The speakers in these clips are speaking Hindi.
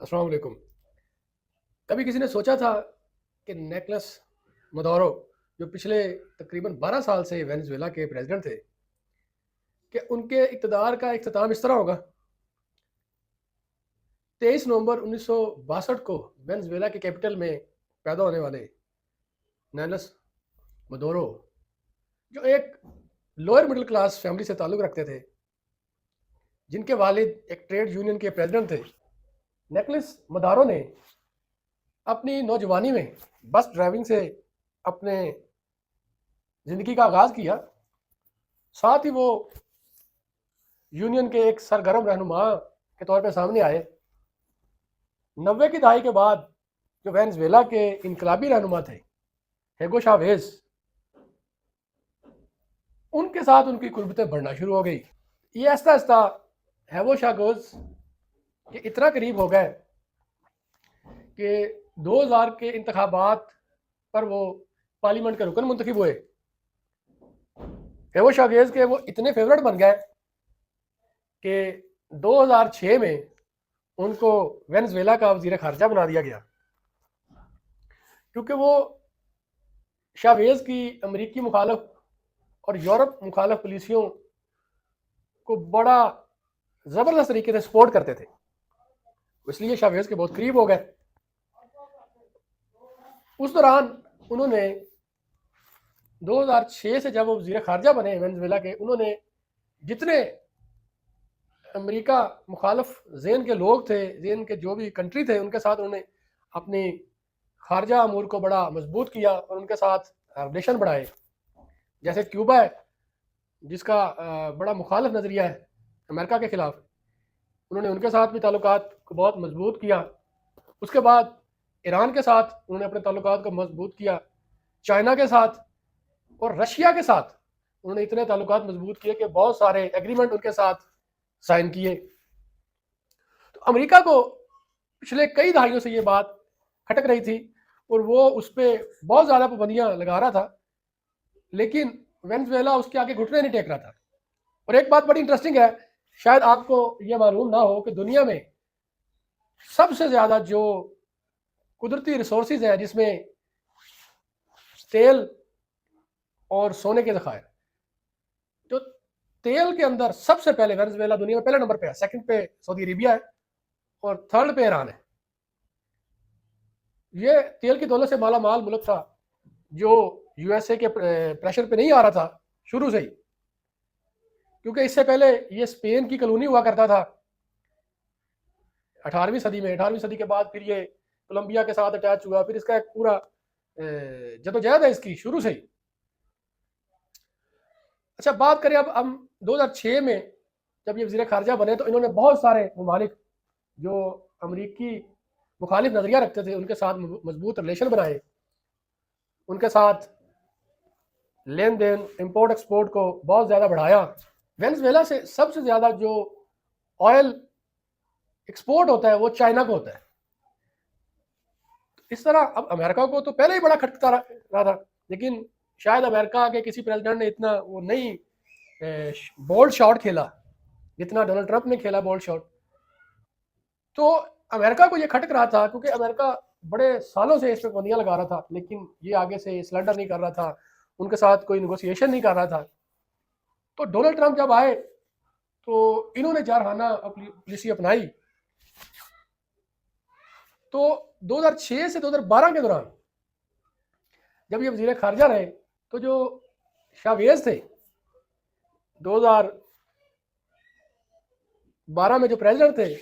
अस्सलाम वालेकुम। कभी किसी ने सोचा था कि निकोलस मदुरो जो पिछले तकरीबन 12 साल से वेनेजुएला के प्रेसिडेंट थे कि उनके इक़्तिदार का इख्तिताम इस तरह होगा। 23 नवंबर 1962 को वेनेजुएला की कैपिटल में पैदा होने वाले निकोलस मदुरो जो एक लोअर मिडिल क्लास फैमिली से ताल्लुक़ रखते थे, जिनके वालिद एक ट्रेड यूनियन के प्रेसिडेंट थे। निकोलस मदुरो ने अपनी नौजवानी में बस ड्राइविंग से अपने ज़िंदगी का आगाज़ किया। साथ ही वो यूनियन के एक सरगर्म रहनुमा के तौर पे सामने आए। 90 की दहाई के बाद जो वेनेजुएला के इनकलाबी रहनुमा थे हेगो चावेज़, उनके साथ उनकी कुर्बतें बढ़ना शुरू हो गई। ये आहिस्ता आहिस्ता हेगो चावेज़ के इतना करीब हो गए कि 2000 के इंतखाबात पर वो पार्लियामेंट के रुकन मुंतखब हुए। हेगो चावेज़ के वो इतने फेवरेट बन गए कि 2006 में उनको वेनेजुएला का वज़ीर ख़ारिजा बना दिया गया, क्योंकि वो चावेज़ की अमेरिकी मुखालफ और यूरोप मुखालफ पॉलिसियों को बड़ा ज़बरदस्त तरीके से सपोर्ट करते थे, इसलिए चावेज़ के बहुत करीब हो गए। उस दौरान उन्होंने 2006 से जब वो वज़ीर ख़ारिजा बने वेनेजुएला के, उन्होंने जितने अमेरिका मुखालफ ज़ेन के लोग थे, ज़ेन के जो भी कंट्री थे, उनके साथ उन्होंने अपनी खारजा अमूर को बड़ा मजबूत किया और उनके साथ रिलेशन बढ़ाए। जैसे क्यूबा है, जिसका बड़ा मुखालिफ नज़रिया है अमेरिका के ख़िलाफ़, उन्होंने उनके साथ भी ताल्लुकात को बहुत मजबूत किया। उसके बाद ईरान के साथ उन्होंने अपने ताल्लुकात को मजबूत किया। चाइना के साथ और रशिया के साथ उन्होंने इतने ताल्लुकात मजबूत किए कि बहुत सारे एग्रीमेंट उनके साथ साइन किए। तो अमेरिका को पिछले कई दहाइयों से ये बात खटक रही थी और वो उस पर बहुत ज़्यादा पाबंदियां लगा रहा था, लेकिन वेनेजुएला उसके आगे घुटने नहीं टेक रहा था। और एक बात बड़ी इंटरेस्टिंग है, शायद आपको ये मालूम ना हो कि दुनिया में सबसे ज़्यादा जो कुदरती रिसोर्सेज है, जिसमें तेल और सोने के ज़खायर, जो तेल के अंदर सबसे पहले वेनेजुएला दुनिया में पहले नंबर पे है, सेकंड पे सऊदी अरेबिया है और थर्ड पे ईरान है। ये तेल की दौलत से माला माल मुल्क था, जो यूएसए के प्रेशर पे नहीं आ रहा था शुरू से ही, क्योंकि इससे पहले ये स्पेन की कॉलोनी हुआ करता था 18वीं सदी में। 18वीं सदी के बाद फिर ये कोलंबिया के साथ अटैच हुआ, फिर इसका एक पूरा जदोजहद है इसकी शुरू से ही। अच्छा, बात करें अब हम 2006 में जब ये वज़ीर ख़ारिजा बने, तो इन्होंने बहुत सारे ममालिक जो अमरीकी मुखालिफ नज़रिया रखते थे उनके साथ मजबूत रिलेशन बनाए, उनके साथ लेन देन इम्पोर्ट एक्सपोर्ट को बहुत ज़्यादा बढ़ाया। वेनेजुएला से सबसे ज़्यादा जो ऑयल एक्सपोर्ट होता है वो चाइना को होता है। इस तरह अब अमेरिका को तो पहले ही बड़ा खटकता रहा था, लेकिन शायद अमेरिका के किसी प्रेसिडेंट ने इतना वो नहीं बोल्ड शॉट खेला जितना डोनाल्ड ट्रंप ने खेला बोल्ड शॉट। तो अमेरिका को ये खटक रहा था, क्योंकि अमेरिका बड़े सालों से इस पर पाबंदियां लगा रहा था, लेकिन ये आगे से सरेंडर नहीं कर रहा था, उनके साथ कोई नेगोशिएशन नहीं कर रहा था। तो डोनाल्ड ट्रंप जब आए तो इन्होंने जारहाना पॉलिसी अपनाई। तो 2006 से 2012 के दौरान जब ये वज़ीर ख़ारिजा रहे, तो जो चावेज़ थे 2012 में जो प्रेसिडेंट थे,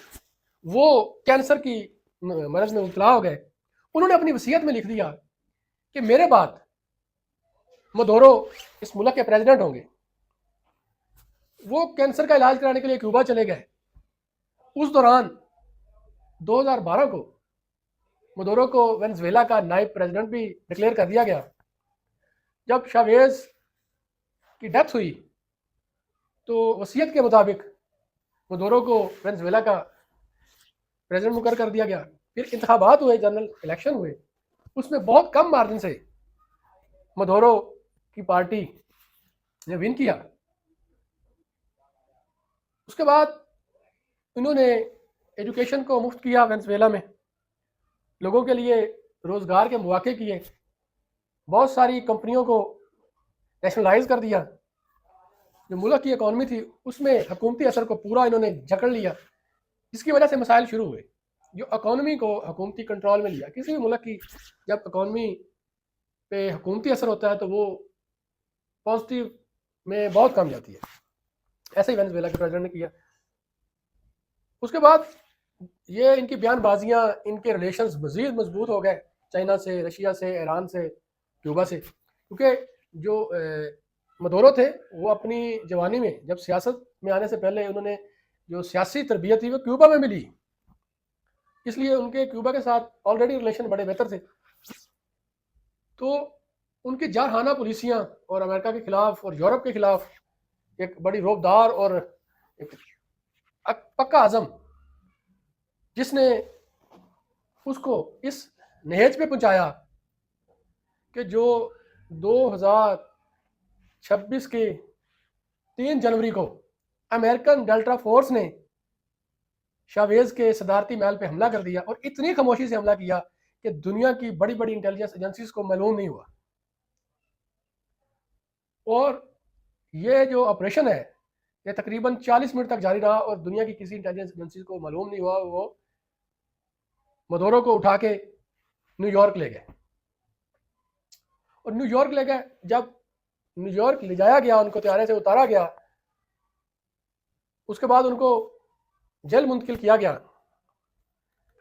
वो कैंसर की मरज में मुबतला हो गए। उन्होंने अपनी वसीयत में लिख दिया कि मेरे बाद मदुरो इस मुल्क के प्रेसिडेंट होंगे। वो कैंसर का इलाज कराने के लिए क्यूबा चले गए। उस दौरान 2012 को मदुरो को वेनेजुएला का नायब प्रेसिडेंट भी डिक्लेयर कर दिया गया। जब चावेज़ की डेथ हुई तो वसीयत के मुताबिक मदुरो को वेनेजुएला का प्रेसिडेंट मुकर कर दिया गया। फिर इंतखाबात हुए, जनरल इलेक्शन हुए, उसमें बहुत कम मार्जिन से मदुरो की पार्टी ने विन किया। उसके बाद इन्होंने एजुकेशन को मुफ्त किया वेनेजुएला में, लोगों के लिए रोज़गार के मौके किए, बहुत सारी कंपनियों को नेशनलाइज कर दिया। जो मुल्क की इकॉनमी थी उसमें हुकूमती असर को पूरा इन्होंने जकड़ लिया, जिसकी वजह से मसाइल शुरू हुए। जो इकॉनमी को हुकूमती कंट्रोल में लिया, किसी भी मुल्क की जब इकॉनमी पे हुकूमती असर होता है तो वो पॉजिटिव में बहुत कम जाती है। ऐसे ही वेनेजुएला के प्रेसिडेंट ने किया। उसके बाद ये इनकी बयानबाजियाँ, इनके रिलेशंस मज़ीद मजबूत हो गए चाइना से, रशिया से, ईरान से, क्यूबा से, क्योंकि जो मदोरो थे वो अपनी जवानी में जब सियासत में आने से पहले उन्होंने जो सियासी तरबियत थी वो क्यूबा में मिली, इसलिए उनके क्यूबा के साथ ऑलरेडी रिलेशन बड़े बेहतर थे। तो उनकी जारहाना पॉलिसियाँ और अमेरिका के खिलाफ और यूरोप के खिलाफ एक बड़ी रोबदार और एक पक्का आज़म, जिसने उसको इस नहेज पे पहुंचाया कि जो 2026 के 3 जनवरी को अमेरिकन डेल्टा फोर्स ने शावेज के सदारती महल पे हमला कर दिया, और इतनी खामोशी से हमला किया कि दुनिया की बड़ी बड़ी इंटेलिजेंस एजेंसीज को मालूम नहीं हुआ। और ये जो ऑपरेशन है ये तकरीबन 40 मिनट तक जारी रहा और दुनिया की किसी इंटेलिजेंस एजेंसी को मालूम नहीं हुआ। वो मदोरो को उठा के न्यूयॉर्क ले गए, और न्यूयॉर्क ले गए। जब न्यूयॉर्क ले जाया गया, उनको त्यारे से उतारा गया, उसके बाद उनको जेल मुंतकिल किया गया।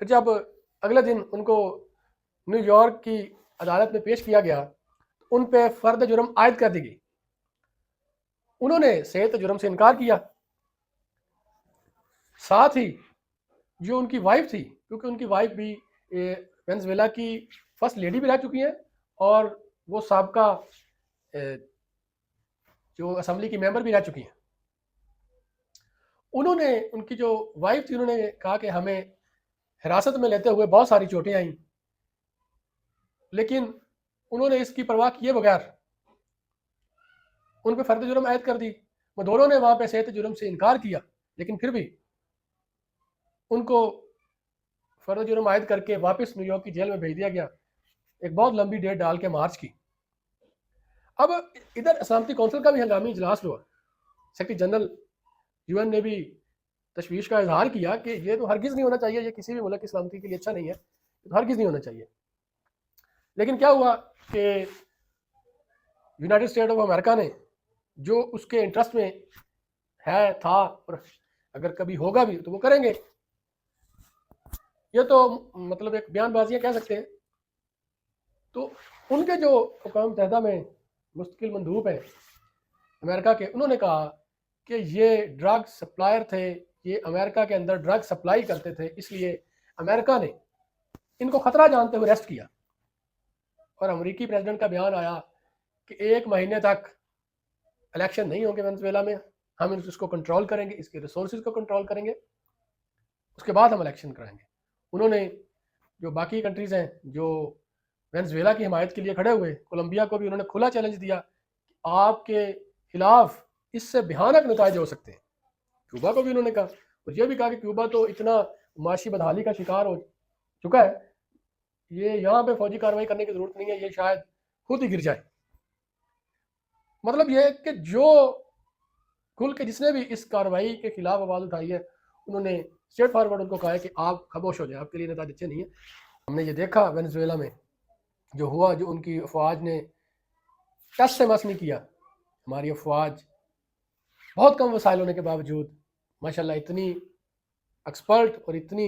फिर जब अगले दिन उनको न्यूयॉर्क की अदालत में पेश किया गया, उन पे फर्द जुर्म आयद कर दी गई। उन्होंने सेहत जुर्म से इनकार किया। साथ ही जो उनकी वाइफ थी, क्योंकि उनकी वाइफ भी वेनेजुएला की फर्स्ट लेडी भी रह चुकी हैं और वो साबका जो असेंबली की मेंबर भी रह चुकी हैं, उन्होंने, उनकी जो वाइफ थी, उन्होंने कहा कि हमें हिरासत में लेते हुए बहुत सारी चोटें आई, लेकिन उन्होंने इसकी परवाह किए बगैर उन पर फर्द जुर्म आयद कर दी। मदोरो ने वहाँ पे सेहत जुर्म से इनकार किया, लेकिन फिर भी उनको फर्द जुर्म आयद करके वापस न्यूयॉर्क की जेल में भेज दिया गया, एक बहुत लंबी डेट डाल के मार्च की। अब इधर सलामती कौंसिल का भी हंगामी इजलास हुआ। सेक्रेटरी जनरल यूएन ने भी तशवीश का इजहार किया कि ये तो हरगिज़ नहीं होना चाहिए, ये किसी भी मुल्क की सलामती के लिए अच्छा नहीं है, तो हरगिज़ नहीं होना चाहिए। लेकिन क्या हुआ कि यूनाइटेड स्टेट ऑफ अमेरिका ने, जो उसके इंटरेस्ट में है था और अगर कभी होगा भी तो वो करेंगे, ये तो मतलब एक बयानबाजियाँ कह सकते हैं। तो उनके जो अक़वाम मुत्तहिदा में मुस्तकिल मंदूब है अमेरिका के, उन्होंने कहा कि ये ड्रग सप्लायर थे, ये अमेरिका के अंदर ड्रग सप्लाई करते थे, इसलिए अमेरिका ने इनको ख़तरा जानते हुए अरेस्ट किया। और अमेरिकी प्रेसिडेंट का बयान आया कि 1 महीने तक इलेक्शन नहीं होंगे वेनेजुएला में, हम इसको कंट्रोल करेंगे, इसके रिसोर्सेज को कंट्रोल करेंगे, उसके बाद हम इलेक्शन कराएंगे। उन्होंने जो बाकी कंट्रीज़ हैं जो वेनेजुएला की हिमायत के लिए खड़े हुए, कोलंबिया को भी उन्होंने खुला चैलेंज दिया कि आपके खिलाफ इससे भयानक नतीजे हो सकते हैं। क्यूबा को भी उन्होंने कहा, और यह भी कहा कि क्यूबा तो इतना माशी बदहाली का शिकार हो चुका है, ये यहाँ पे फौजी कार्रवाई करने की ज़रूरत नहीं है, ये शायद खुद ही गिर जाए। मतलब ये है कि जो खुल के जिसने भी इस कार्रवाई के खिलाफ आवाज़ उठाई है, उन्होंने स्ट्रेट फॉरवर्ड उनको कहा है कि आप खामोश हो जाए, आपके लिए नतीजे अच्छे नहीं है। हमने ये देखा वेनेजुएला में जो हुआ, जो उनकी अफवाज ने टस से मस नहीं किया। हमारी अफवाज बहुत कम वसाइल होने के बावजूद माशाल्लाह इतनी एक्सपर्ट और इतनी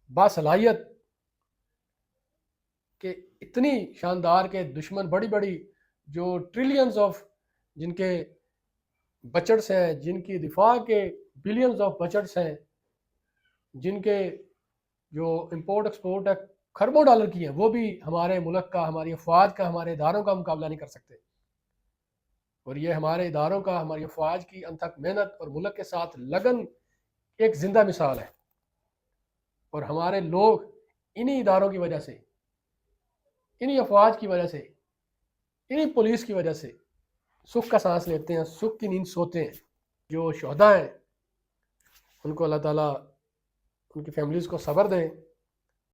बासलाहियत कि इतनी शानदार के दुश्मन बड़ी बड़ी जो ट्रिलियंस ऑफ जिनके बजट्स हैं, जिनकी दिफा के बिलियंस ऑफ बजट्स हैं, जिनके जो इंपोर्ट एक्सपोर्ट है खरबों डॉलर की है, वो भी हमारे मुल्क का, हमारी अफवाज का, हमारे इदारों का मुकाबला नहीं कर सकते। और ये हमारे इदारों का, हमारी अफवाज की अनथक मेहनत और मुल्क के साथ लगन एक जिंदा मिसाल है। और हमारे लोग इन्हीं इदारों की वजह से, इन्हीं अफवाज की वजह से, इन्हीं पुलिस की वजह से सुख का सांस लेते हैं, सुख की नींद सोते हैं। जो शहदा हैं उनको अल्लाह ताला उनकी फैमिलीज़ को सब्र दें।